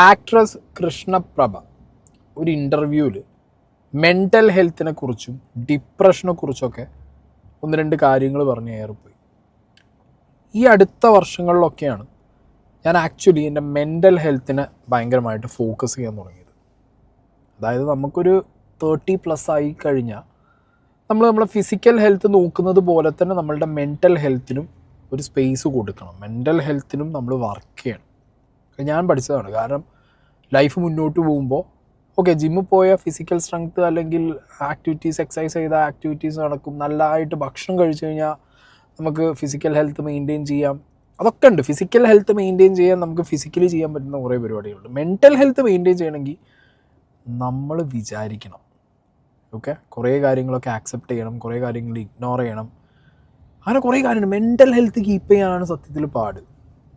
Actress Krishnaprabha ഒരു ഇൻ്റർവ്യൂവിൽ mental ഹെൽത്തിനെ കുറിച്ചും ഡിപ്രഷനെ കുറിച്ചൊക്കെ ഒന്ന് രണ്ട് കാര്യങ്ങൾ പറഞ്ഞ് ഏറിപ്പോയി. ഈ അടുത്ത വർഷങ്ങളിലൊക്കെയാണ് ഞാൻ ആക്ച്വലി എൻ്റെ മെൻ്റൽ ഹെൽത്തിനെ ഭയങ്കരമായിട്ട് ഫോക്കസ് ചെയ്യാൻ തുടങ്ങിയത്. അതായത് നമുക്കൊരു 30+ ആയി കഴിഞ്ഞാൽ നമ്മളെ ഫിസിക്കൽ ഹെൽത്ത് നോക്കുന്നത് പോലെ തന്നെ നമ്മളുടെ മെൻ്റൽ ഹെൽത്തിനും ഒരു സ്പേസ് കൊടുക്കണം. മെൻ്റൽ ഹെൽത്തിനും നമ്മൾ വർക്ക് ചെയ്യണം. ഞാൻ പഠിച്ചതാണ്. കാരണം ലൈഫ് മുന്നോട്ട് പോകുമ്പോൾ ഓക്കെ ജിമ്മിൽ പോയ ഫിസിക്കൽ സ്ട്രെങ്ത്ത് അല്ലെങ്കിൽ ആക്ടിവിറ്റീസ് എക്സസൈസ് ചെയ്ത ആക്ടിവിറ്റീസ് നടക്കും, നല്ലതായിട്ട് ഭക്ഷണം കഴിച്ചു കഴിഞ്ഞാൽ നമുക്ക് ഫിസിക്കൽ ഹെൽത്ത് മെയിൻറ്റെയിൻ ചെയ്യാം. അതൊക്കെ ഉണ്ട്. ഫിസിക്കൽ ഹെൽത്ത് മെയിൻറ്റെയിൻ ചെയ്യാൻ നമുക്ക് ഫിസിക്കലി ചെയ്യാൻ പറ്റുന്ന കുറേ പരിപാടികളുണ്ട്. മെൻ്റൽ ഹെൽത്ത് മെയിൻറ്റെയിൻ ചെയ്യണമെങ്കിൽ നമ്മൾ വിചാരിക്കണം. ഓക്കെ, കുറേ കാര്യങ്ങളൊക്കെ ആക്സെപ്റ്റ് ചെയ്യണം, കുറേ കാര്യങ്ങൾ ഇഗ്നോർ ചെയ്യണം. അങ്ങനെ കുറേ കാര്യമുണ്ട്. മെൻ്റൽ ഹെൽത്ത് കീപ്പ് ചെയ്യാനാണ് സത്യത്തിൽ പാട്.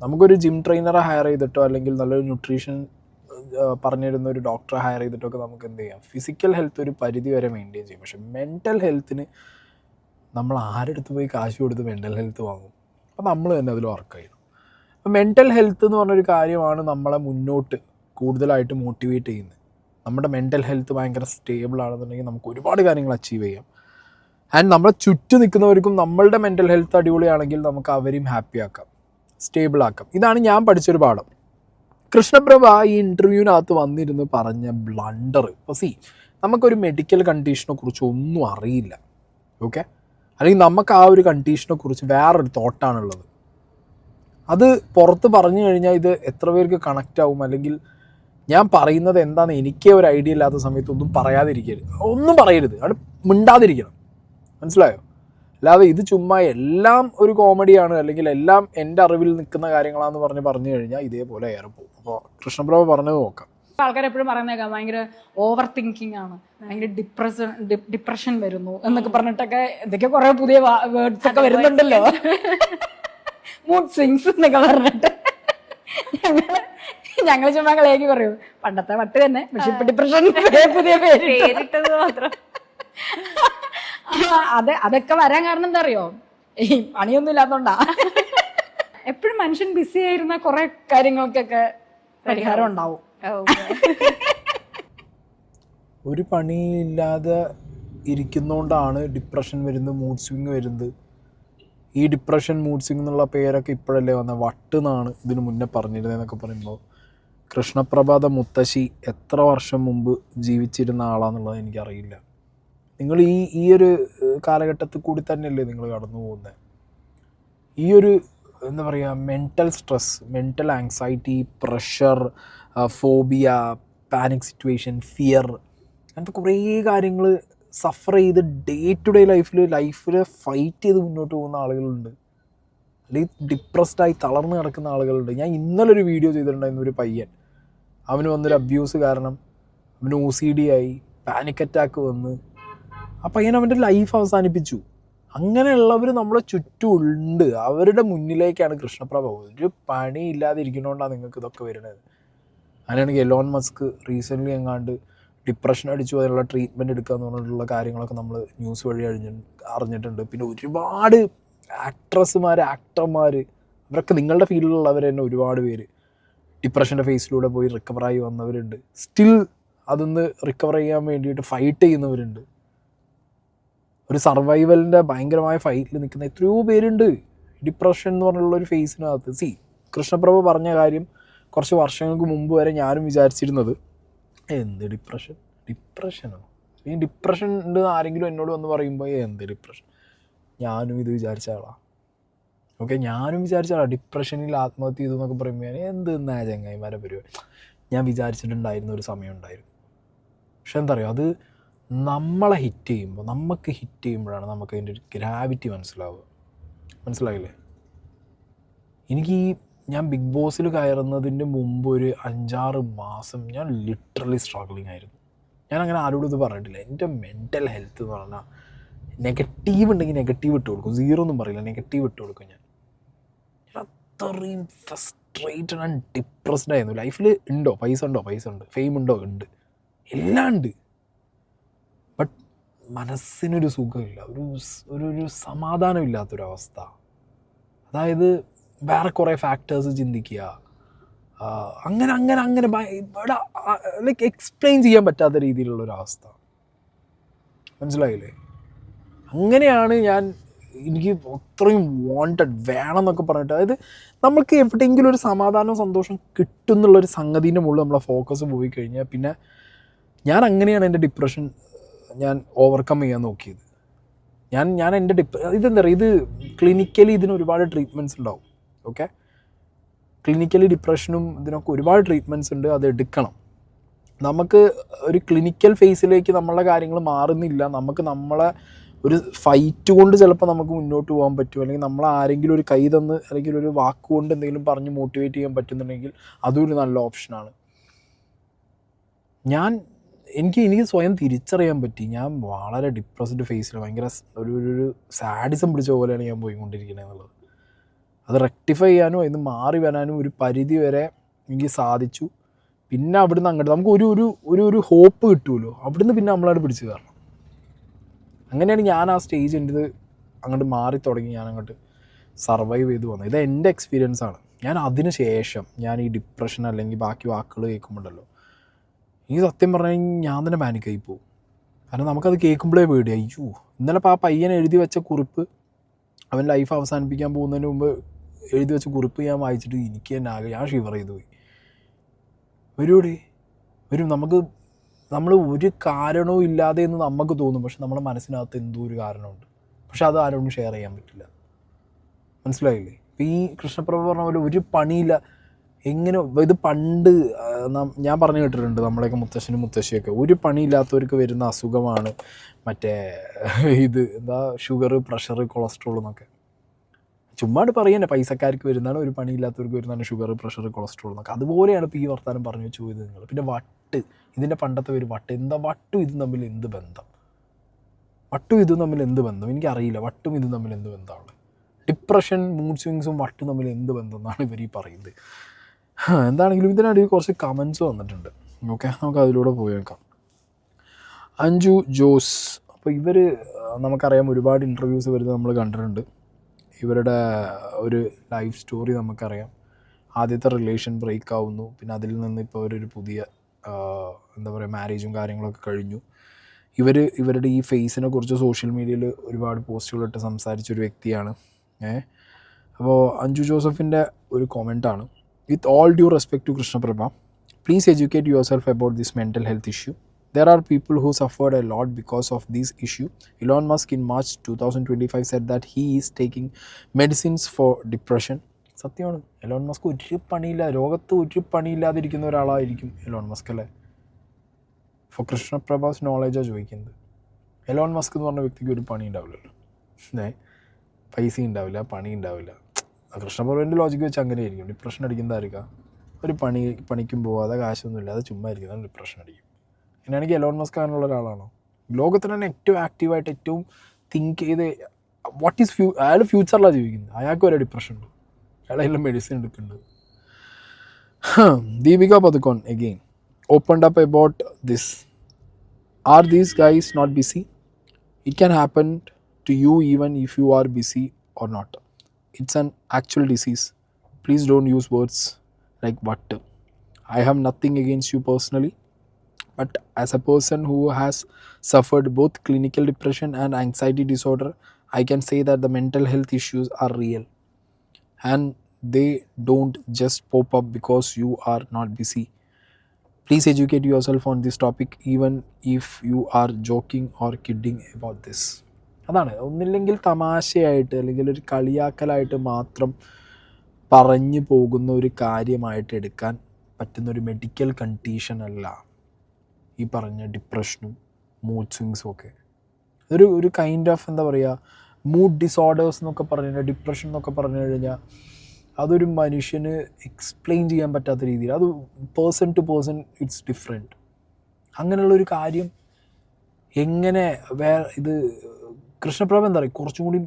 നമുക്കൊരു ജിം ട്രെയിനറെ ഹയർ ചെയ്തിട്ടോ അല്ലെങ്കിൽ നല്ലൊരു ന്യൂട്രീഷൻ പറഞ്ഞിരുന്ന ഒരു ഡോക്ടറെ ഹയർ ചെയ്തിട്ടൊക്കെ നമുക്ക് എന്ത് ചെയ്യാം, ഫിസിക്കൽ ഹെൽത്ത് ഒരു പരിധി വരെ മെയിൻറ്റെയിൻ ചെയ്യും. പക്ഷേ മെൻ്റൽ ഹെൽത്തിന് നമ്മൾ ആരെടുത്ത് പോയി കാശ് കൊടുത്ത് മെൻ്റൽ ഹെൽത്ത് വാങ്ങും? അപ്പോൾ നമ്മൾ തന്നെ അതിൽ വർക്ക് ചെയ്യണം. അപ്പോൾ മെൻ്റൽ ഹെൽത്ത് എന്ന് പറഞ്ഞൊരു കാര്യമാണ് നമ്മളെ മുന്നോട്ട് കൂടുതലായിട്ട് മോട്ടിവേറ്റ് ചെയ്യുന്നത്. നമ്മുടെ മെൻ്റൽ ഹെൽത്ത് ഭയങ്കര സ്റ്റേബിൾ ആണെന്നുണ്ടെങ്കിൽ നമുക്ക് ഒരുപാട് കാര്യങ്ങൾ അച്ചീവ് ചെയ്യാം. ആൻഡ് നമ്മളെ ചുറ്റും നിൽക്കുന്നവർക്കും നമ്മളുടെ മെൻ്റൽ ഹെൽത്ത് അടിപൊളിയാണെങ്കിൽ നമുക്ക് അവരെയും ഹാപ്പി ആക്കാം, സ്റ്റേബിൾ ആക്കാം. ഇതാണ് ഞാൻ പഠിച്ചൊരു പാഠം. കൃഷ്ണപ്രഭ ഈ ഇൻ്റർവ്യൂവിനകത്ത് വന്നിരുന്ന് പറഞ്ഞ ബ്ലണ്ടർ. ഇപ്പോൾ നമുക്കൊരു മെഡിക്കൽ കണ്ടീഷനെ കുറിച്ച് ഒന്നും അറിയില്ല, ഓക്കെ, അല്ലെങ്കിൽ നമുക്ക് ആ ഒരു കണ്ടീഷനെ കുറിച്ച് വേറൊരു തോട്ടാണുള്ളത്. അത് പുറത്ത് പറഞ്ഞു കഴിഞ്ഞാൽ ഇത് എത്ര പേർക്ക് കണക്റ്റ് ആവും, അല്ലെങ്കിൽ ഞാൻ പറയുന്നത് എന്താണെന്ന് എനിക്കേ ഒരു ഐഡിയ ഇല്ലാത്ത സമയത്ത് ഒന്നും പറയാതിരിക്കരുത്, ഒന്നും പറയരുത്, അവിടെ മിണ്ടാതിരിക്കണം. മനസ്സിലായോ? അല്ലാതെ ഇത് ചുമ്മാ എല്ലാം ഒരു കോമഡിയാണ് അല്ലെങ്കിൽ എല്ലാം എൻ്റെ അറിവിൽ നിൽക്കുന്ന കാര്യങ്ങളാണെന്ന് പറഞ്ഞു കഴിഞ്ഞാൽ ഇതേപോലെ ഏറെ പോകും. അപ്പോൾ കൃഷ്ണപ്രഭ പറഞ്ഞത് നോക്കാം. ആൾക്കാർ എപ്പോഴും പറയുന്നേക്കാം ഭയങ്കര ഓവർ തിങ്കിങ് ആണ്, ഭയങ്കര ഡിപ്രഷൻ വരുന്നു എന്നൊക്കെ പറഞ്ഞിട്ടൊക്കെ എന്തൊക്കെ കുറെ പുതിയ വേർഡ്സ് ഒക്കെ വരുന്നുണ്ടല്ലോ. മൂഡ് സ്വിങ്സ് എന്നൊക്കെ പറഞ്ഞിട്ട് ഞങ്ങൾ ചുമ്മാ കളിയാക്കി പറയൂ, പണ്ടത്തെ വട്ട് തന്നെ, പക്ഷെ ഇപ്പൊ ഡിപ്രഷൻ പുതിയ പേരിട്ടത് മാത്രം. അതൊക്കെ വരാൻ കാരണം എന്താ അറിയോ? ഈ പണിയൊന്നും ഇല്ലാത്തോണ്ടാ. എപ്പോഴും മനുഷ്യൻ ബിസി ആയിരുന്ന കുറെ കാര്യങ്ങൾക്കൊക്കെ പരിഹാരം ഉണ്ടാവും. ഒരു പണിയില്ലാതെ ഇരിക്കുന്നോണ്ടാണ് ഡിപ്രഷൻ വരുന്നത്, മൂഡ് സ്വിങ് വരുന്നത്. ഈ ഡിപ്രഷൻ മൂഡ് സ്വിങ് എന്നുള്ള പേരൊക്കെ ഇപ്പോഴല്ലേ വന്ന, വട്ടെന്നാണ് ഇതിന് മുന്നേ പറഞ്ഞിരുന്നതെന്നൊക്കെ പറയുമ്പോൾ കൃഷ്ണപ്രഭാത മുത്തശ്ശി എത്ര വർഷം മുമ്പ് ജീവിച്ചിരുന്ന ആളാന്നുള്ളത് എനിക്കറിയില്ല. നിങ്ങൾ ഈ ഒരു കാലഘട്ടത്തിൽ കൂടി തന്നെയല്ലേ നിങ്ങൾ കടന്നു പോകുന്നത്. ഈ ഒരു എന്താ പറയുക, mental stress, mental anxiety, pressure, phobia, panic situation, fear, അങ്ങനത്തെ കുറേ കാര്യങ്ങൾ സഫർ ചെയ്ത് ഡേ ടു ഡേ ലൈഫിൽ ഫൈറ്റ് ചെയ്ത് മുന്നോട്ട് പോകുന്ന ആളുകളുണ്ട്. അല്ലെങ്കിൽ ഡിപ്രസ്ഡായി തളർന്ന് കിടക്കുന്ന ആളുകളുണ്ട്. ഞാൻ ഇന്നലെ ഒരു വീഡിയോ ചെയ്തിട്ടുണ്ടായിരുന്നു. ഒരു പയ്യൻ, അവന് വന്നൊരു അബ്യൂസ് കാരണം അവന് OCD ആയി, പാനിക് അറ്റാക്ക് വന്ന് ആ പയ്യൻ അവൻ്റെ ലൈഫ് അവസാനിപ്പിച്ചു. അങ്ങനെയുള്ളവർ നമ്മളെ ചുറ്റും ഉണ്ട്. അവരുടെ മുന്നിലേക്കാണ് കൃഷ്ണപ്രഭ. ഒരു പണി ഇല്ലാതെ ഇരിക്കുന്നതുകൊണ്ടാണ് നിങ്ങൾക്ക് ഇതൊക്കെ വരുന്നത്. അങ്ങനെയാണെങ്കിൽ എലോൺ മസ്ക് റീസെൻ്റ്ലി എങ്ങാണ്ട് ഡിപ്രഷൻ അടിച്ചു അതിനുള്ള ട്രീറ്റ്മെൻറ്റ് എടുക്കുക എന്ന് പറഞ്ഞിട്ടുള്ള കാര്യങ്ങളൊക്കെ നമ്മൾ ന്യൂസ് വഴി അറിഞ്ഞിട്ടുണ്ട്. പിന്നെ ഒരുപാട് ആക്ട്രസ്സുമാർ, ആക്ടർമാർ, അവരൊക്കെ നിങ്ങളുടെ ഫീൽഡിലുള്ളവർ തന്നെ ഒരുപാട് പേര് ഡിപ്രഷൻ്റെ ഫേസിലൂടെ പോയി റിക്കവറായി വന്നവരുണ്ട്. സ്റ്റിൽ അതൊന്ന് റിക്കവർ ചെയ്യാൻ വേണ്ടിയിട്ട് ഫൈറ്റ് ചെയ്യുന്നവരുണ്ട്. ഒരു സർവൈവലിൻ്റെ ഭയങ്കരമായ ഫൈറ്റിൽ നിൽക്കുന്ന എത്രയോ പേരുണ്ട് ഡിപ്രഷൻ എന്ന് പറഞ്ഞുള്ളൊരു ഫേസിനകത്ത്. കൃഷ്ണപ്രഭ പറഞ്ഞ കാര്യം കുറച്ച് വർഷങ്ങൾക്ക് മുമ്പ് വരെ ഞാനും വിചാരിച്ചിരുന്നത്, എന്ത് ഡിപ്രഷനോ, ഈ ഡിപ്രഷൻ ഉണ്ട് ആരെങ്കിലും എന്നോട് വന്ന് പറയുമ്പോൾ എന്ത് ഡിപ്രഷൻ, ഞാനും ഇത് വിചാരിച്ച ആളാണ്. ഓക്കെ, ഞാനും വിചാരിച്ച ആളാണ്. ഡിപ്രഷനിൽ ആത്മഹത്യ ചെയ്തു എന്നൊക്കെ പറയുമ്പോൾ എന്ത് എന്നാ ചങ്ങായിമാരെ പരിപാടി, ഞാൻ വിചാരിച്ചിട്ടുണ്ടായിരുന്ന ഒരു സമയം ഉണ്ടായിരുന്നു. പക്ഷെ എന്താ പറയുക, അത് നമ്മളെ നമുക്ക് ഹിറ്റ് ചെയ്യുമ്പോഴാണ് നമുക്ക് അതിൻ്റെ ഒരു ഗ്രാവിറ്റി മനസ്സിലായില്ലേ? ഞാൻ ബിഗ് ബോസിൽ കയറുന്നതിൻ്റെ മുമ്പ് ഒരു 5-6 മാസം ഞാൻ ലിറ്ററലി സ്ട്രഗ്ലിങ് ആയിരുന്നു. ഞാൻ അങ്ങനെ ആരോടും ഇത് പറഞ്ഞിട്ടില്ല. എൻ്റെ മെൻ്റൽ ഹെൽത്ത് എന്ന് പറഞ്ഞാൽ നെഗറ്റീവ് ഉണ്ടെങ്കിൽ നെഗറ്റീവ് ഇട്ട് കൊടുക്കും, 0 ഒന്നും പറയില്ല, നെഗറ്റീവ് ഇട്ട് കൊടുക്കും. ഞാൻ അത്രയും ഫ്രസ്ട്രേറ്റഡ് ആൻഡ് ഡിപ്രസ്ഡ് ആയിരുന്നു. ലൈഫിൽ ഉണ്ടോ പൈസ ഉണ്ട്, ഫെയിം ഉണ്ടോ, ഉണ്ട്, എല്ലാം ഉണ്ട്. ബട്ട് മനസ്സിനൊരു സുഖമില്ല, ഒരു സമാധാനമില്ലാത്തൊരവസ്ഥ. അതായത് വേറെ കുറേ ഫാക്ടേഴ്സ് ചിന്തിക്കുക, അങ്ങനെ അങ്ങനെ അങ്ങനെ ലൈക്ക് എക്സ്പ്ലെയിൻ ചെയ്യാൻ പറ്റാത്ത രീതിയിലുള്ളൊരവസ്ഥ. മനസ്സിലായില്ലേ? അങ്ങനെയാണ് എനിക്ക് അത്രയും വാണ്ടഡ് വേണം എന്നൊക്കെ പറഞ്ഞിട്ട്, അതായത് നമുക്ക് എവിടെയെങ്കിലും ഒരു സമാധാനവും സന്തോഷം കിട്ടും എന്നുള്ളൊരു സംഗതിൻ്റെ മുകളിൽ നമ്മളെ ഫോക്കസ് പോയി കഴിഞ്ഞാൽ പിന്നെ അങ്ങനെയാണ് എൻ്റെ ഡിപ്രഷൻ ഓവർകം ചെയ്യാൻ നോക്കിയത്. എൻ്റെ ഇതെന്താ പറയുക, ഇത് ക്ലിനിക്കലി ഇതിന് ഒരുപാട് ട്രീറ്റ്മെൻറ്റ്സ് ഉണ്ടാവും. ഓക്കെ, ക്ലിനിക്കലി ഡിപ്രഷനും ഇതിനൊക്കെ ഒരുപാട് ട്രീറ്റ്മെൻറ്റ്സ് ഉണ്ട്, അത് എടുക്കണം. നമുക്ക് ഒരു ക്ലിനിക്കൽ ഫേസിലേക്ക് നമ്മളെ കാര്യങ്ങൾ മാറുന്നില്ല, നമുക്ക് നമ്മളെ ഒരു ഫൈറ്റ് കൊണ്ട് ചിലപ്പോൾ നമുക്ക് മുന്നോട്ട് പോകാൻ പറ്റും, അല്ലെങ്കിൽ നമ്മൾ ആരെങ്കിലും ഒരു കൈ തന്ന് അല്ലെങ്കിൽ ഒരു വാക്കുകൊണ്ട് എന്തെങ്കിലും പറഞ്ഞ് മോട്ടിവേറ്റ് ചെയ്യാൻ പറ്റുന്നുണ്ടെങ്കിൽ അതും ഒരു നല്ല ഓപ്ഷനാണ്. എനിക്ക് സ്വയം തിരിച്ചറിയാൻ പറ്റി, ഞാൻ വളരെ ഡിപ്രസ്ഡ് ഫേസിൽ ഭയങ്കര ഒരു സാഡിസം പിടിച്ച പോലെയാണ് ഞാൻ പോയിക്കൊണ്ടിരിക്കുന്നത് എന്നുള്ളത്. അത് റെക്ടിഫൈ ചെയ്യാനും അതിന് മാറി വരാനും ഒരു പരിധി വരെ എനിക്ക് സാധിച്ചു. പിന്നെ അവിടുന്ന് അങ്ങോട്ട് നമുക്ക് ഒരു ഹോപ്പ് കിട്ടുമല്ലോ, അവിടുന്ന് പിന്നെ നമ്മളവിടെ പിടിച്ച് കയറണം. അങ്ങനെയാണ് ഞാൻ ആ സ്റ്റേജ് എൻ്റെ അങ്ങോട്ട് മാറി തുടങ്ങി, ഞാൻ അങ്ങോട്ട് സർവൈവ് ചെയ്ത് വന്നത്. ഇത് എൻ്റെ എക്സ്പീരിയൻസ് ആണ്. അതിന് ശേഷം ഞാൻ ഈ ഡിപ്രഷൻ അല്ലെങ്കിൽ ബാക്കി വാക്കുകൾ കേൾക്കുമ്പോണ്ടല്ലോ, ഈ സത്യം പറഞ്ഞു കഴിഞ്ഞാൽ ഞാൻ തന്നെ പാനിക്കായി പോകും. കാരണം നമുക്കത് കേൾക്കുമ്പോഴേ പേടി. അയ്യോ, ഇന്നലെ ഇപ്പോൾ ആ പയ്യൻ എഴുതി വെച്ച കുറിപ്പ്, അവൻ ലൈഫ് അവസാനിപ്പിക്കാൻ പോകുന്നതിന് മുമ്പ് എഴുതി വെച്ച കുറിപ്പ് ഞാൻ വായിച്ചിട്ട് എനിക്ക് തന്നെ ഞാൻ ഷിവർ ചെയ്തു പോയി. വരും നമ്മൾ ഒരു കാരണവും ഇല്ലാതെ എന്ന് നമുക്ക് തോന്നും, പക്ഷെ നമ്മുടെ മനസ്സിനകത്ത് എന്തോ ഒരു കാരണമുണ്ട്, പക്ഷെ അത് ആരോടും ഷെയർ ചെയ്യാൻ പറ്റില്ല. മനസ്സിലായില്ലേ? ഇപ്പം ഈ കൃഷ്ണപ്രഭ പറഞ്ഞ പോലെ ഒരു പണിയില്ല. എങ്ങനെ ഇത് പണ്ട് ഞാൻ പറഞ്ഞു കേട്ടിട്ടുണ്ട്, നമ്മളെയൊക്കെ മുത്തശ്ശനും മുത്തശ്ശിയൊക്കെ, ഒരു പണിയില്ലാത്തവർക്ക് വരുന്ന അസുഖമാണ് മറ്റേ ഷുഗർ, പ്രഷർ, കൊളസ്ട്രോൾ എന്നൊക്കെ. ചുമ്മാട് പറയുന്നത് പൈസക്കാർക്ക് വരുന്നതാണ്, ഒരു പണിയില്ലാത്തവർക്ക് വരുന്നതാണ് ഷുഗർ, പ്രഷർ, കൊളസ്ട്രോൾ എന്നൊക്കെ. അതുപോലെയാണ് ഇപ്പോൾ ഈ വർത്താനം പറഞ്ഞു വെച്ച് പോയത് നിങ്ങൾ. പിന്നെ വട്ട്, ഇതിൻ്റെ പണ്ടത്തെ പേര് വട്ട്. എന്താ വട്ടും ഇതും തമ്മിൽ എന്ത് ബന്ധം? എനിക്കറിയില്ല. വട്ടും ഇതും തമ്മിൽ എന്ത് ബന്ധമാണ്? ഡിപ്രഷൻ, മൂഡ് സ്വിങ്സും വട്ടും തമ്മിൽ എന്ത് ബന്ധം എന്നാണ് ഇവർ ഈ പറയുന്നത്. എന്താണെങ്കിലും ഇതിനിടയിൽ കുറച്ച് കമൻസ് വന്നിട്ടുണ്ട്. ഓക്കെ, നമുക്ക് അതിലൂടെ പോയി നോക്കാം. അഞ്ജു ജോസ്, അപ്പോൾ നമുക്കറിയാം, ഒരുപാട് ഇൻ്റർവ്യൂസ് വരുന്നത് നമ്മൾ കണ്ടിട്ടുണ്ട്. ഇവരുടെ ഒരു ലൈഫ് സ്റ്റോറി നമുക്കറിയാം. ആദ്യത്തെ റിലേഷൻ ബ്രേക്ക് ആവുന്നു, പിന്നെ അതിൽ നിന്ന് ഇപ്പോൾ അവരൊരു പുതിയ മാരേജും കാര്യങ്ങളൊക്കെ കഴിഞ്ഞു. ഇവരുടെ ഈ ഫേസിനെ കുറിച്ച് സോഷ്യൽ മീഡിയയിൽ ഒരുപാട് പോസ്റ്റുകളിട്ട് സംസാരിച്ചൊരു വ്യക്തിയാണ്. അപ്പോൾ അഞ്ജു ജോസഫിൻ്റെ ഒരു കൊമെൻ്റാണ്: with all due respect to Krishnaprabha, please educate yourself about this mental health issue. There are people who suffered a lot because of this issue. Elon Musk in March 2025 said that he is taking medicines for depression. സത്യമാണ്. Elon Musk ഒരു പണിയില്ല, ലോകത്ത് ഒരു പണിയില്ലാതിരിക്കുന്ന ഒരാളായിരിക്കും Elon Musk, അല്ലേ? For Krishnaprabhas നോളേജാണ് ചോദിക്കുന്നത്. എലോൺ മസ്ക് എന്ന് പറഞ്ഞ വ്യക്തിക്ക് ഒരു പണി ഉണ്ടാവില്ലല്ലോ, പൈസ ഉണ്ടാവില്ല, പണി ഉണ്ടാവില്ല. കൃഷ്ണപ്രഭുവിൻ്റെ ലോജിക്ക് വെച്ച് അങ്ങനെ ആയിരിക്കും. ഡിപ്രഷൻ അടിക്കുന്നതായിരിക്കാം ഒരു പണിക്കും പോവാതെ കാശൊന്നും ഇല്ലാതെ ചുമ്മാ ഇരിക്കുന്നതാണ് ഡിപ്രഷൻ അടിക്കും. അങ്ങനെയാണെങ്കിൽ എലോൺ മസ്ക് അങ്ങനെയുള്ള ഒരാളാണോ? ലോകത്തിന് തന്നെ ഏറ്റവും ആക്റ്റീവായിട്ട് ഏറ്റവും തിങ്ക് ചെയ്ത് അയാൾ ഫ്യൂച്ചറിലാണ് ജീവിക്കുന്നത്. അയാൾക്ക് വരെ ഡിപ്രഷൻ ഉണ്ട്, അയാളെല്ലാം മെഡിസിൻ എടുക്കുന്നുണ്ട്. Deepika Padukone again opened up about this. Are these guys not busy? It can happen to you even if you are busy or not. It's an actual disease. Please don't use words like what. I have nothing against you personally, but as a person who has suffered both clinical depression and anxiety disorder, I can say that the mental health issues are real and they don't just pop up because you are not busy. Please educate yourself on this topic even if you are joking or kidding about this. അതാണ്, ഒന്നില്ലെങ്കിൽ തമാശയായിട്ട് അല്ലെങ്കിൽ ഒരു കളിയാക്കലായിട്ട് മാത്രം പറഞ്ഞു പോകുന്ന ഒരു കാര്യമായിട്ട് എടുക്കാൻ പറ്റുന്നൊരു മെഡിക്കൽ കണ്ടീഷൻ അല്ല ഈ പറഞ്ഞ ഡിപ്രഷനും മൂഡ് സ്വിങ്സും ഒക്കെ. ഒരു കൈൻഡ് ഓഫ് മൂഡ് ഡിസോർഡേഴ്സ് എന്നൊക്കെ പറഞ്ഞു കഴിഞ്ഞാൽ, ഡിപ്രഷൻ എന്നൊക്കെ പറഞ്ഞു കഴിഞ്ഞാൽ അതൊരു മനുഷ്യന് എക്സ്പ്ലെയിൻ ചെയ്യാൻ പറ്റാത്ത രീതിയിൽ, അത് person to person it's different. അങ്ങനെയുള്ളൊരു കാര്യം എങ്ങനെ ഇത് കൃഷ്ണപ്രഭ കുറച്ചും കൂടി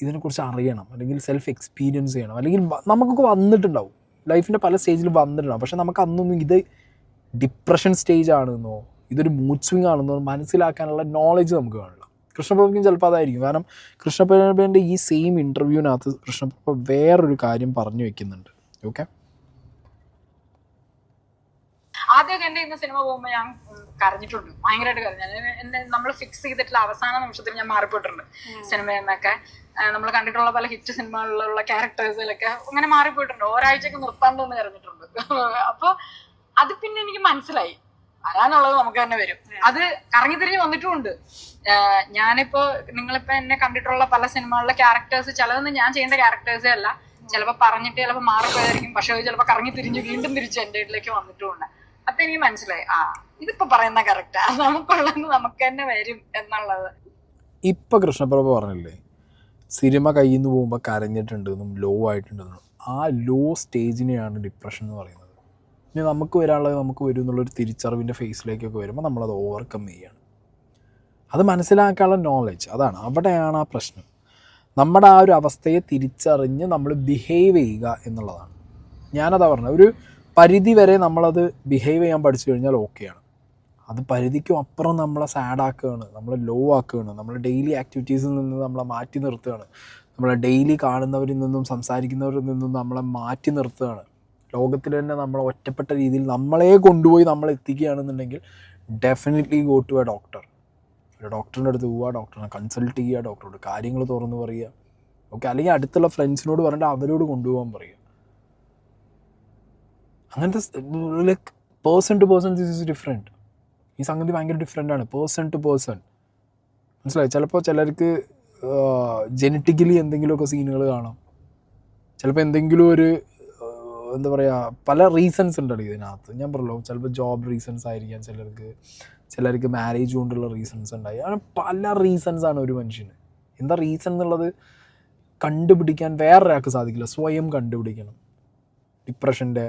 ഇതിനെക്കുറിച്ച് അറിയണം, അല്ലെങ്കിൽ സെൽഫ് എക്സ്പീരിയൻസ് ചെയ്യണം, അല്ലെങ്കിൽ നമുക്കൊക്കെ വന്നിട്ടുണ്ടാവും, ലൈഫിൻ്റെ പല സ്റ്റേജിൽ വന്നിട്ടുണ്ടാവും. പക്ഷെ നമുക്ക് അന്നൊന്നും ഇത് ഡിപ്രഷൻ സ്റ്റേജ് ആണെന്നോ ഇതൊരു മൂഡ് സ്വിങ് ആണെന്നോ മനസ്സിലാക്കാനുള്ള നോളജ് നമുക്ക് കാണില്ല. കൃഷ്ണപ്രഭയ്ക്കും ചിലപ്പോൾ അതായിരിക്കും. കാരണം കൃഷ്ണപ്രഭേൻ്റെ ഈ സെയിം ഇൻ്റർവ്യൂവിനകത്ത് കൃഷ്ണപ്രഭ വേറൊരു കാര്യം പറഞ്ഞു വെക്കുന്നുണ്ട്. ഓക്കെ, ആദ്യമൊക്കെ എന്റെ ഇന്ന് സിനിമ പോകുമ്പോൾ ഞാൻ കരഞ്ഞിട്ടുണ്ട്, ഭയങ്കരമായിട്ട് കരഞ്ഞു. എന്നെ നമ്മൾ ഫിക്സ് ചെയ്തിട്ടുള്ള അവസാന നിമിഷത്തിൽ ഞാൻ മാറിപ്പോയിട്ടുണ്ട് സിനിമയിൽ നിന്നൊക്കെ. നമ്മൾ കണ്ടിട്ടുള്ള പല ഹിറ്റ് സിനിമകളിലുള്ള ക്യാരക്ടേഴ്സിലൊക്കെ അങ്ങനെ മാറിപ്പോയിട്ടുണ്ട്. ഒരാഴ്ചക്ക് നിർത്താൻ തോന്നി കരഞ്ഞിട്ടുണ്ട്. അപ്പൊ അത് പിന്നെ എനിക്ക് മനസ്സിലായി വരാനുള്ളത് നമുക്ക് തന്നെ വരും. അത് കറങ്ങി തിരിഞ്ഞ് വന്നിട്ടുമുണ്ട്. ഞാനിപ്പോ നിങ്ങളിപ്പോ എന്നെ കണ്ടിട്ടുള്ള പല സിനിമകളിലെ ക്യാരക്ടേഴ്സ് ചിലതൊന്നും ഞാൻ ചെയ്യേണ്ട ക്യാരക്ടേഴ്സേ അല്ല. ചിലപ്പോ പറഞ്ഞിട്ട് ചിലപ്പോ മാറിപ്പോയതായിരിക്കും, പക്ഷെ ചിലപ്പോ കറങ്ങി തിരിഞ്ഞ് വീണ്ടും തിരിച്ച് എന്റെ വീട്ടിലേക്ക് വന്നിട്ടുമുണ്ട്. അപ്പൊ എനിക്ക് മനസ്സിലായി, ഇതിപ്പോ പറയുന്ന കറക്റ്റാ, നമുക്കുള്ളത് നമുക്ക് തന്നെ വരും എന്നുള്ളത്. ഇപ്പൊ കൃഷ്ണപ്രഭ പറഞ്ഞില്ലേ സിനിമ കയ്യിൽ നിന്ന് പോകുമ്പോൾ കരഞ്ഞിട്ടുണ്ടെന്നും ലോ ആയിട്ടുണ്ടെന്നും. ആ ലോ സ്റ്റേജിനെയാണ് ഡിപ്രഷൻ എന്ന് പറയുന്നത്. ഇനി നമുക്ക് വരാനുള്ളത് നമുക്ക് വരും എന്നുള്ളൊരു തിരിച്ചറിവിൻ്റെ ഫേസിലേക്കൊക്കെ വരുമ്പോൾ നമ്മളത് ഓവർകം ചെയ്യുകയാണ്. അത് മനസ്സിലാക്കാനുള്ള നോളജ്, അതാണ് അവിടെയാണ് ആ പ്രശ്നം. നമ്മുടെ ആ ഒരു അവസ്ഥയെ തിരിച്ചറിഞ്ഞ് നമ്മൾ ബിഹേവ് ചെയ്യുക എന്നുള്ളതാണ്. ഞാനതാ പറഞ്ഞത്, ഒരു പരിധി വരെ നമ്മളത് ബിഹേവ് ചെയ്യാൻ പഠിച്ചു കഴിഞ്ഞാൽ ഓക്കെയാണ്. അത് പരിധിക്കും അപ്പുറം നമ്മളെ സാഡാക്കുകയാണ്, നമ്മളെ ലോ ആക്കുകയാണ്, നമ്മൾ ഡെയിലി ആക്ടിവിറ്റീസിൽ നിന്ന് നമ്മളെ മാറ്റി നിർത്തുകയാണ്, നമ്മളെ ഡെയിലി കാണുന്നവരിൽ നിന്നും സംസാരിക്കുന്നവരിൽ നിന്നും നമ്മളെ മാറ്റി നിർത്തുകയാണ്. ലോകത്തിൽ തന്നെ നമ്മളെ ഒറ്റപ്പെട്ട രീതിയിൽ നമ്മളെ കൊണ്ടുപോയി നമ്മളെ എത്തിക്കുകയാണെന്നുണ്ടെങ്കിൽ definitely go to a doctor. ഒരു ഡോക്ടറിൻ്റെ അടുത്ത് പോവുക, ഡോക്ടറിനെ കൺസൾട്ട് ചെയ്യുക, ഡോക്ടറോട് കാര്യങ്ങൾ തുറന്ന് പറയുക. ഓക്കെ, അല്ലെങ്കിൽ അടുത്തുള്ള ഫ്രണ്ട്സിനോട് പറഞ്ഞിട്ട് അവരോട് കൊണ്ടുപോകാൻ പറയുക. അങ്ങനത്തെ like person to person this is different. ഈ സംഗതി ഭയങ്കര ഡിഫറെൻ്റാണ്, പേഴ്സൺ ടു പേഴ്സൺ. മനസ്സിലായി? ചിലപ്പോൾ ചിലർക്ക് ജെനറ്റിക്കലി എന്തെങ്കിലുമൊക്കെ സീനുകൾ കാണാം, ചിലപ്പോൾ എന്തെങ്കിലും ഒരു എന്താ പറയുക, പല റീസൺസ് ഉണ്ടല്ലോ ഇതിനകത്ത്. ഞാൻ പറഞ്ഞല്ലോ, ചിലപ്പോൾ ജോബ് റീസൺസ് ആയിരിക്കാം, ചിലർക്ക് മാരേജ് കൊണ്ടുള്ള റീസൺസ് ഉണ്ടായി. അങ്ങനെ പല റീസൺസാണ് ഒരു മനുഷ്യന്. എന്താ റീസൺ എന്നുള്ളത് കണ്ടുപിടിക്കാൻ വേറൊരാൾക്ക് സാധിക്കില്ല, സ്വയം കണ്ടുപിടിക്കണം. ഡിപ്രഷൻ്റെ,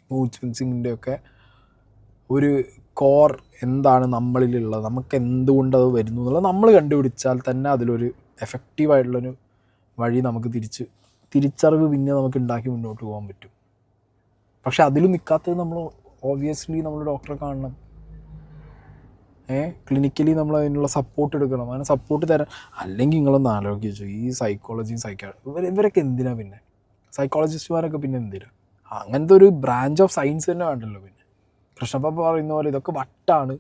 മൂഡ് സ്വിങ്സിൻ്റെ ഒക്കെ ഒരു കോർ എന്താണ് നമ്മളിലുള്ളത്, നമുക്ക് എന്തുകൊണ്ടത് വരുന്നു എന്നുള്ളത് നമ്മൾ കണ്ടുപിടിച്ചാൽ തന്നെ അതിലൊരു എഫക്റ്റീവായിട്ടുള്ളൊരു വഴി നമുക്ക് തിരിച്ചറിവ് പിന്നെ നമുക്ക് ഉണ്ടാക്കി മുന്നോട്ട് പോകാൻ പറ്റും. പക്ഷെ അതിൽ നിൽക്കാത്തത് നമ്മൾ ഓബ്വിയസ്ലി നമ്മൾ ഡോക്ടറെ കാണണം, ക്ലിനിക്കലി നമ്മൾ അതിനുള്ള സപ്പോർട്ട് എടുക്കണം. അങ്ങനെ സപ്പോർട്ട് തരാൻ. അല്ലെങ്കിൽ നിങ്ങളൊന്ന് ആലോചിച്ചു, ഈ സൈക്കോളജിയും ഇവരൊക്കെ എന്തിനാ പിന്നെ? സൈക്കോളജിസ്റ്റുമാരൊക്കെ പിന്നെ എന്തിനാ? അങ്ങനത്തെ ഒരു ബ്രാഞ്ച് ഓഫ് സയൻസ് തന്നെ വേണ്ടല്ലോ. പിന്നെ കൃഷ്ണപ്പ പറയുന്ന പോലെ ഇതൊക്കെ വട്ടാണ്,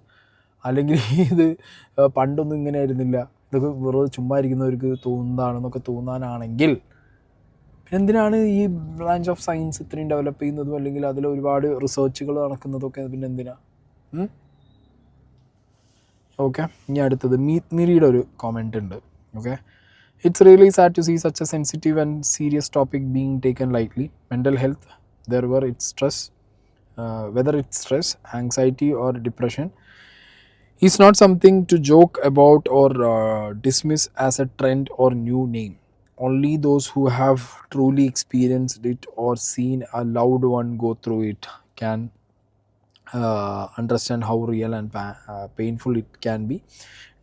അല്ലെങ്കിൽ ഇത് പണ്ടൊന്നും ഇങ്ങനെ ആയിരുന്നില്ല, ഇതൊക്കെ വെറുതെ ചുമ്മാ ഇരിക്കുന്നവർക്ക് തോന്നുന്നതാണെന്നൊക്കെ തോന്നാനാണെങ്കിൽ പിന്നെ എന്തിനാണ് ഈ ബ്രാഞ്ച് ഓഫ് സയൻസ് ഇത്രയും ഡെവലപ്പ് ചെയ്യുന്നതും അല്ലെങ്കിൽ അതിൽ ഒരുപാട് റിസർച്ചുകൾ നടക്കുന്നതൊക്കെ പിന്നെ എന്തിനാ? ഓക്കെ, ഇനി അടുത്തത് മീറ്റ് മിരിയുടെ ഒരു കോമെൻ്റ് ഉണ്ട്. Okay, it's really sad to see such a sensitive and serious topic being taken lightly. Mental health, whether it's stress, anxiety or depression, is not something to joke about or dismiss as a trend or new name. Only those who have truly experienced it or seen a loved one go through it can understand how real and painful it can be.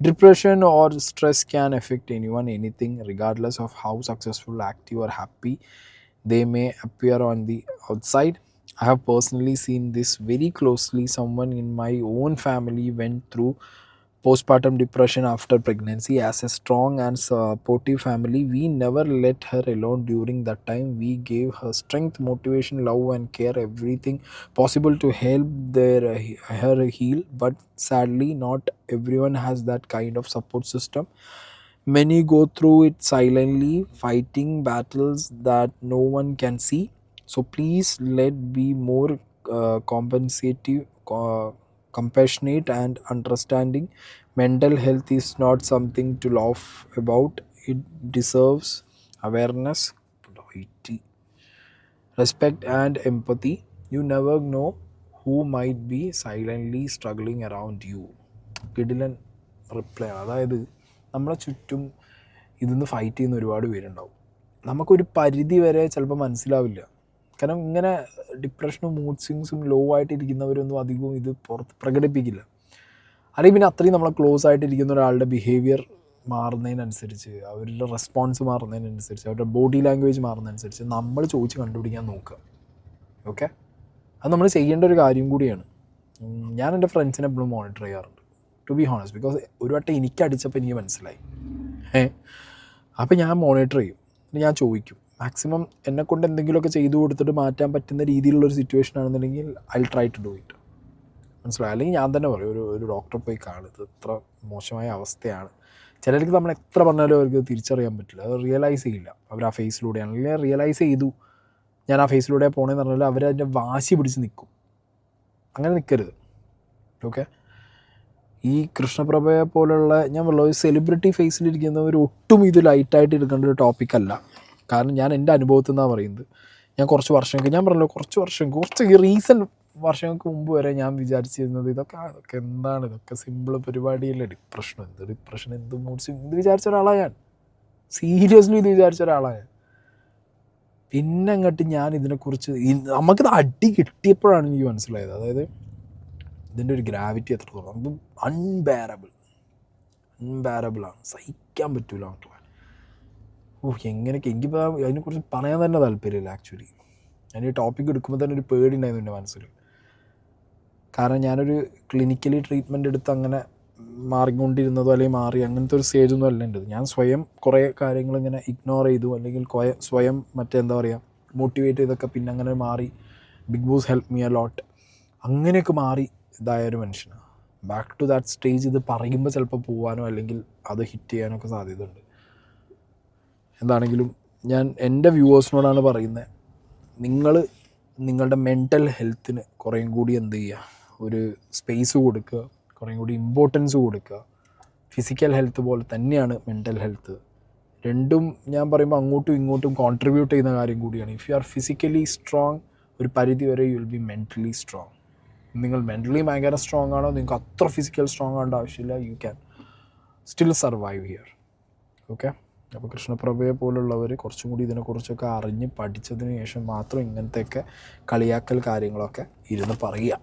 Depression or stress can affect anyone, anything, regardless of how successful, active or happy they may appear on the outside. I have personally seen this very closely. Someone in my own family went through postpartum depression after pregnancy. As a strong and supportive family, we never let her alone during that time. We gave her strength, motivation, love and care, everything possible to help her heal. But sadly, not everyone has that kind of support system. Many go through it silently, fighting battles that no one can see. So please let be more compassionate and understanding. Mental health is not something to laugh about. It deserves awareness, respect and empathy. You never know who might be silently struggling around you. കിടിലൻ reply ആണ്. അതായത് നമ്മളെ ചുറ്റും ഇതൊന്ന് fight ചെയ്യുന്ന ഒരുപാട് പേരുണ്ടാവും. നമുക്കൊരു പരിധി വരെ ചിലപ്പോൾ മനസ്സിലാവില്ല. കാരണം ഇങ്ങനെ ഡിപ്രഷനും മൂഡ് സ്വിങ്സും ലോ ആയിട്ടിരിക്കുന്നവരൊന്നും അധികവും ഇത് പുറത്ത് പ്രകടിപ്പിക്കില്ല. അല്ലെങ്കിൽ പിന്നെ അത്രയും നമ്മളെ ക്ലോസ് ആയിട്ടിരിക്കുന്ന ഒരാളുടെ ബിഹേവിയർ മാറുന്നതിനനുസരിച്ച്, അവരുടെ റെസ്പോൺസ് മാറുന്നതിനനുസരിച്ച്, അവരുടെ ബോഡി ലാംഗ്വേജ് മാറുന്നതനുസരിച്ച് നമ്മൾ ചോദിച്ച് കണ്ടുപിടിക്കാൻ നോക്കുക. ഓക്കെ, അത് നമ്മൾ ചെയ്യേണ്ട ഒരു കാര്യം കൂടിയാണ്. ഞാൻ എൻ്റെ ഫ്രണ്ട്സിനെ എപ്പോഴും മോണിറ്റർ ചെയ്യാറുണ്ട്, ടു ബി ഹോണസ്റ്റ്. ബിക്കോസ് ഒരു വട്ടം എനിക്ക് അടിച്ചപ്പോൾ എനിക്ക് മനസ്സിലായി. അപ്പോൾ ഞാൻ മോണിറ്റർ ചെയ്യും, ഞാൻ ചോദിക്കും. മാക്സിമം എന്നെക്കൊണ്ട് എന്തെങ്കിലുമൊക്കെ ചെയ്തു കൊടുത്തിട്ട് മാറ്റാൻ പറ്റുന്ന രീതിയിലുള്ളൊരു സിറ്റുവേഷൻ ആണെന്നുണ്ടെങ്കിൽ I will try to do it. മനസ്സിലായി. അല്ലെങ്കിൽ ഞാൻ തന്നെ പറയും ഒരു ഡോക്ടറെ പോയി കാണും, ഇത് ഇത്ര മോശമായ അവസ്ഥയാണ്. ചിലർക്ക് നമ്മൾ എത്ര പറഞ്ഞാലും അവർക്ക് തിരിച്ചറിയാൻ പറ്റില്ല, അത് റിയലൈസ് ചെയ്യില്ല. അവർ ആ ഫേസിലൂടെയാണ്, അല്ലെങ്കിൽ റിയലൈസ് ചെയ്തു ഞാൻ ആ ഫേസിലൂടെ പോകണമെന്ന് പറഞ്ഞാൽ അവരതിൻ്റെ വാശി പിടിച്ച് നിൽക്കും. അങ്ങനെ നിൽക്കരുത്. ഓക്കെ. ഈ കൃഷ്ണപ്രഭയെ പോലുള്ള ഞാൻ പറഞ്ഞ ഒരു സെലിബ്രിറ്റി ഫേസിലിരിക്കുന്നവർ ഒട്ടും ഇത് ലൈറ്റായിട്ട് എടുക്കേണ്ട ഒരു ടോപ്പിക്കല്ല. കാരണം ഞാൻ എൻ്റെ അനുഭവത്തിൽ നിന്നാണ് പറയുന്നത്. ഞാൻ കുറച്ച് റീസെൻറ്റ് വർഷങ്ങൾക്ക് മുമ്പ് വരെ ഞാൻ വിചാരിച്ചിരുന്നത് ഇതൊക്കെ എന്താണ്, ഇതൊക്കെ സിമ്പിൾ പരിപാടിയല്ലേ, ഡിപ്രഷൻ എന്ത് മൂഡ് സ്വിങ്, ഇത് വിചാരിച്ച ഒരാളാണ് ഞാൻ. സീരിയസ്ലി ഇത് വിചാരിച്ച ഒരാളാണ് ഞാൻ. പിന്നെ അങ്ങോട്ട് ഞാൻ ഇതിനെക്കുറിച്ച് നമുക്കിത് അടി കിട്ടിയപ്പോഴാണ് എനിക്ക് മനസ്സിലായത്, അതായത് ഇതിൻ്റെ ഒരു ഗ്രാവിറ്റി എത്രത്തോളം അത് അൺബെയറബിളാണ്, സഹിക്കാൻ പറ്റൂല മക്കളെ. എങ്ങനെയൊക്കെ എനിക്കിപ്പോൾ അതിനെക്കുറിച്ച് പറയാൻ തന്നെ താല്പര്യമില്ല ആക്ച്വലി. ഞാൻ ഈ ടോപ്പിക് എടുക്കുമ്പോൾ തന്നെ ഒരു പേടി ഉണ്ടായിരുന്നു എൻ്റെ മനസ്സിൽ. കാരണം ഞാനൊരു ക്ലിനിക്കലി ട്രീറ്റ്മെൻറ്റ് എടുത്ത് അങ്ങനെ മാറിക്കൊണ്ടിരുന്നതോ അല്ലെങ്കിൽ മാറി അങ്ങനത്തെ ഒരു സ്റ്റേജൊന്നും അല്ല എൻ്റെ. ഞാൻ സ്വയം കുറേ കാര്യങ്ങൾ ഇങ്ങനെ ഇഗ്നോർ ചെയ്തു, അല്ലെങ്കിൽ സ്വയം എന്താ പറയുക മോട്ടിവേറ്റ് ചെയ്തൊക്കെ പിന്നെ അങ്ങനെ മാറി. Bigg Boss help me a lot. അങ്ങനെയൊക്കെ മാറി ഇതായൊരു മനുഷ്യനാണ്. ബാക്ക് ടു ദാറ്റ് സ്റ്റേജ് ഇത് പറയുമ്പോൾ ചിലപ്പോൾ പോകാനോ അല്ലെങ്കിൽ അത് ഹിറ്റ് ചെയ്യാനോ ഒക്കെ സാധ്യതയുണ്ട്. എന്താണെങ്കിലും ഞാൻ എൻ്റെ വ്യൂവേഴ്സിനോടാണ് പറയുന്നത്, നിങ്ങൾ നിങ്ങളുടെ മെൻ്റൽ ഹെൽത്തിന് കുറേയും കൂടി എന്ത് ചെയ്യുക, ഒരു സ്പേസ് കൊടുക്കുക, കുറേയും കൂടി ഇമ്പോർട്ടൻസ് കൊടുക്കുക. ഫിസിക്കൽ ഹെൽത്ത് പോലെ തന്നെയാണ് മെൻ്റൽ ഹെൽത്ത്. രണ്ടും ഞാൻ പറയുമ്പോൾ അങ്ങോട്ടും ഇങ്ങോട്ടും കോൺട്രിബ്യൂട്ട് ചെയ്യുന്ന കാര്യം കൂടിയാണ്. If you are physically strong, ഒരു പരിധി വരെ you will be mentally strong. നിങ്ങൾ മെൻ്റലി ഭയങ്കര സ്ട്രോങ് ആണോ, നിങ്ങൾക്ക് അത്ര ഫിസിക്കൽ സ്ട്രോങ് ആവേണ്ട ആവശ്യമില്ല, you can still survive here. Okay. അപ്പോൾ കൃഷ്ണപ്രഭയെ പോലുള്ളവർ കുറച്ചും കൂടി ഇതിനെക്കുറിച്ചൊക്കെ അറിഞ്ഞ് പഠിച്ചതിന് ശേഷം മാത്രം ഇങ്ങനത്തെയൊക്കെ കളിയാക്കൽ കാര്യങ്ങളൊക്കെ ഇരുന്ന് പറയുക.